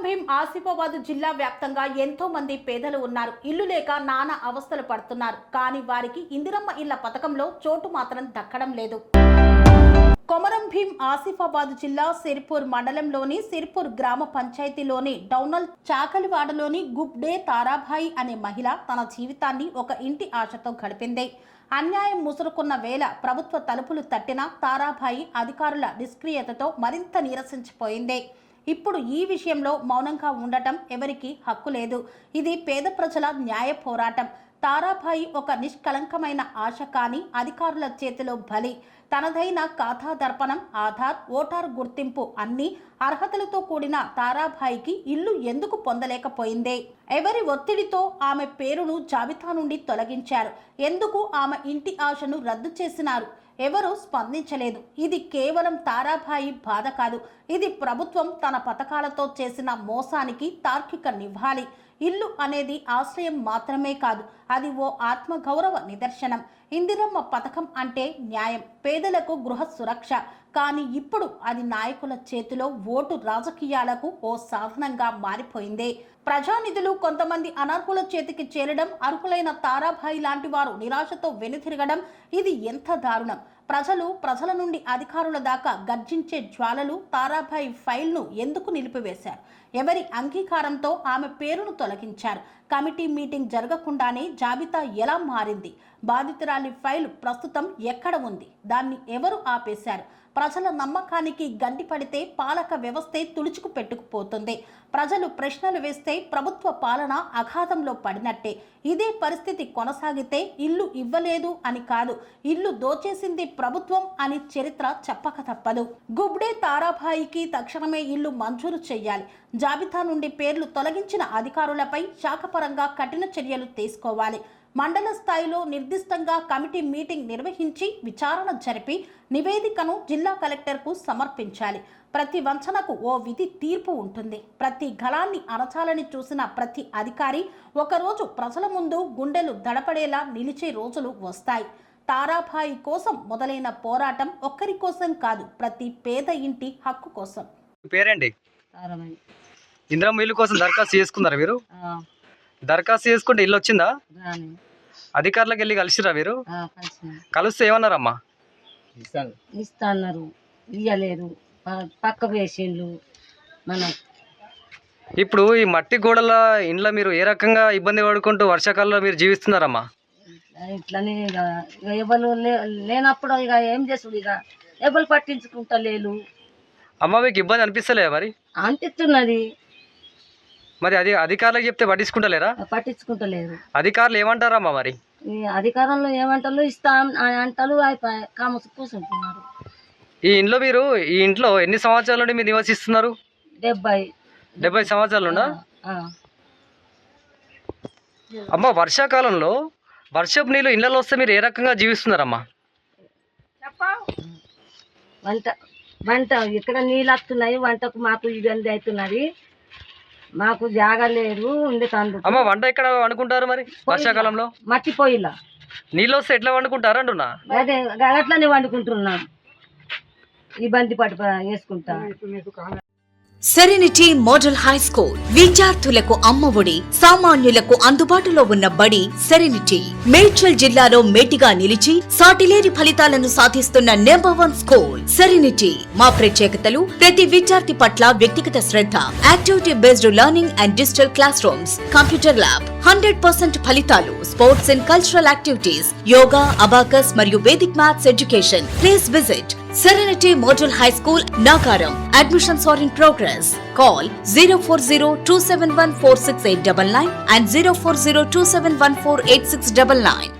భీం ఆసిఫాబాద్ జిల్లా వ్యాప్తంగా ఎంతో మంది పేదలు ఉన్నారు. ఇల్లు లేక నానా అవస్థలు పడుతున్నారు. కానీ వారికి ఇందిరమ్మ ఇళ్ల పథకంలో చోటు మాత్రం దక్కడం లేదు. కొమరం భీం ఆసిఫాబాద్ జిల్లా సిర్పూర్ మండలంలోని సిర్పూర్ గ్రామ పంచాయతీలోని డౌనల్ చాకలివాడలోని గుబ్డే తారాభాయి అనే మహిళ తన జీవితాన్ని ఒక ఇంటి ఆశతో గడిపింది. అన్యాయం ముసురుకున్న వేళ ప్రభుత్వ తలుపులు తట్టిన తారాభాయి అధికారుల నిష్క్రియతతో మరింత నీరసించిపోయింది. ఇప్పుడు ఈ విషయంలో మౌనంగా ఉండటం ఎవరికీ హక్కు లేదు. ఇది పేద ప్రజల న్యాయ పోరాటం. తారాభాయి ఒక నిష్కలంకమైన ఆశ, కానీ అధికారుల చేతిలో బలి. తనదైన ఖాతా దర్పణం, ఆధార్, ఓటార్ గుర్తింపు అన్ని అర్హతలతో కూడిన తారాభాయికి ఇల్లు ఎందుకు పొందలేకపోయిందే? ఎవరి ఒత్తిడితో ఆమె పేరును జాబితా నుండి తొలగించారు? ఎందుకు ఆమె ఇంటి ఆశను రద్దు చేసినారు? ఎవరూ స్పందించలేదు. ఇది కేవలం తారాభాయి బాధ కాదు, ఇది ప్రభుత్వం తన పథకాలతో చేసిన మోసానికి తార్కిక నివాళి. ఇల్లు అనేది ఆశ్రయం మాత్రమే కాదు, అది ఓ ఆత్మగౌరవ నిదర్శనం. ఇందిరమ్మ పథకం అంటే న్యాయం, పేదలకు గృహ సురక్ష. కానీ ఇప్పుడు అది నాయకుల చేతిలో ఓటు రాజకీయాలకు ఓ సాధనంగా మారిపోయింది. ప్రజానిధులు కొంతమంది అనర్హుల చేతికి చేరడం, అర్హులైన తారాభాయి లాంటి వారు నిరాశతో వెనుతిరగడం, ఇది ఎంత దారుణం! ప్రజల నుండి అధికారుల దాకా గర్జించే జ్వాలలు తారాభాయి ఫైల్ను ఎందుకు నిలిపివేశారు? ఎవరి అంగీకారంతో ఆమె పేరును తొలగించారు? కమిటీ మీటింగ్ జరగకుండానే జాబితా ఎలా మారింది? బాధితురాలి ఫైల్ ప్రస్తుతం ఎక్కడ ఉంది? దాన్ని ఎవరు ఆపేశారు? ప్రజల నమ్మకానికి గండి పడితే పాలక వ్యవస్థే తుడుచుకు పెట్టుకుపోతుంది. ప్రజలు ప్రశ్నలు వేస్తే ప్రభుత్వ పాలన అఘాతంలో పడినట్టే. ఇదే పరిస్థితి కొనసాగితే ఇల్లు ఇవ్వలేదు అని కాదు, ఇల్లు దోచేసింది ప్రభుత్వం అని చరిత్ర చెప్పక తప్పదు. గుబ్డే తారాభాయికి తక్షణమే ఇల్లు మంజూరు చేయాలి. జాబితా నుండి పేర్లు తొలగించిన అధికారులపై శాఖపరంగా కఠిన చర్యలు తీసుకోవాలి. మండల స్థాయిలో నిర్దిష్టంగా కమిటీ మీటింగ్ నిర్వహించి విచారణ జరిపి నివేదికను జిల్లా కలెక్టర్కు సమర్పించాలి. ప్రతి వంచనకు ఓ విధి తీర్పు ఉంటుంది. ప్రతి గళాన్ని అణచాలని చూసిన ప్రతి అధికారి ఒకరోజు ప్రజల ముందు గుండెలు దడపడేలా నిలిచే రోజులు వస్తాయి. తారాభాయి కోసం మొదలైన పోరాటం ఒక్కరి కోసం కాదు, ప్రతి పేద ఇంటి హక్కు కోసం. పేరేంటి? ఇందిరమ్మ ఇల్లు కోసం దరఖాస్తు చేసుకున్నారా మీరు? దరఖాస్తు చేసుకుంటే ఇల్లు వచ్చిందా? అధికారులకు వెళ్ళి కలిసిరా మీరు? కలిస్తే ఏమన్నారమ్మా? ఇస్తాన్నారు, ఇయ్యలేరు, పక్క వేసిండ్లు. మన ఇప్పుడు ఈ మట్టి గోడల ఇండ్ల మీరు ఏ రకంగా ఇబ్బంది పడుకుంటూ వర్షాకాలంలో మీరు జీవిస్తున్నారమ్మా? ఇట్లనే ఇక ఎవరు లేనప్పుడు ఇక ఏం చేసుడు, ఇక ఎవరు పట్టించుకుంటా లేరు. అమ్మ మీకు ఇబ్బంది అనిపిస్తలే మరి? అనిపిస్తున్నది. మరి అది అధికారులకు చెప్తే పట్టించుకుంటలేరా? పట్టించుకుంటలేరు. అధికారులు ఏమంటారమ్మా మరి? ఈ అధికారంలో ఏమంటారు, ఇస్తాం అంటారు, కామసు కూర్చుంటున్నారు. ఈ ఇంట్లో ఎన్ని సంవత్సరాల నుండి మీరు నివసిస్తున్నారు? 70 సంవత్సరాల నుండా? అమ్మ, వర్షాకాలంలో వర్షపు నీళ్ళు ఇళ్లలో వస్తే మీరు ఏ రకంగా జీవిస్తున్నారమ్మా? వంట ఇక్కడ నీళ్ళు వస్తున్నాయి, వంటకు మాకు ఇబ్బంది అవుతున్నది. మాకు జాగా లేదు. అమ్మ, వంట ఎక్కడ వండుకుంటారు మరి వర్షాకాలంలో? మట్టి పొయ్యిలా నీళ్ళు వస్తే ఎట్లా వండుకుంటారు అంటున్నా? అదే అట్లనే వండుకుంటున్నాం, ఇబ్బంది పడి వేసుకుంటా. సెరెనిటీ మోడల్ హై స్కూల్ విద్యార్థులకు అమ్మఒడి, సామాన్యులకు అందుబాటులో ఉన్న బడి సెరెనిటీ. మేడ్చల్ జిల్లాలో మేటిగా నిలిచి సాటిలేని ఫలితాలను సాధిస్తున్న నంబర్ 1 స్కూల్ సెరెనిటీ. మా ప్రత్యేకతలు: ప్రతి విద్యార్థి పట్ల వ్యక్తిగత శ్రద్ధ, activity based learning and digital classrooms, computer lab, 100% ఫలితాలు, sports and cultural activities, yoga, abacus మరియు Vedic maths education. Please visit Serenity Model High School, Nagaram. Admissions are in progress. Call 040-271-46899 and 040-271-48699.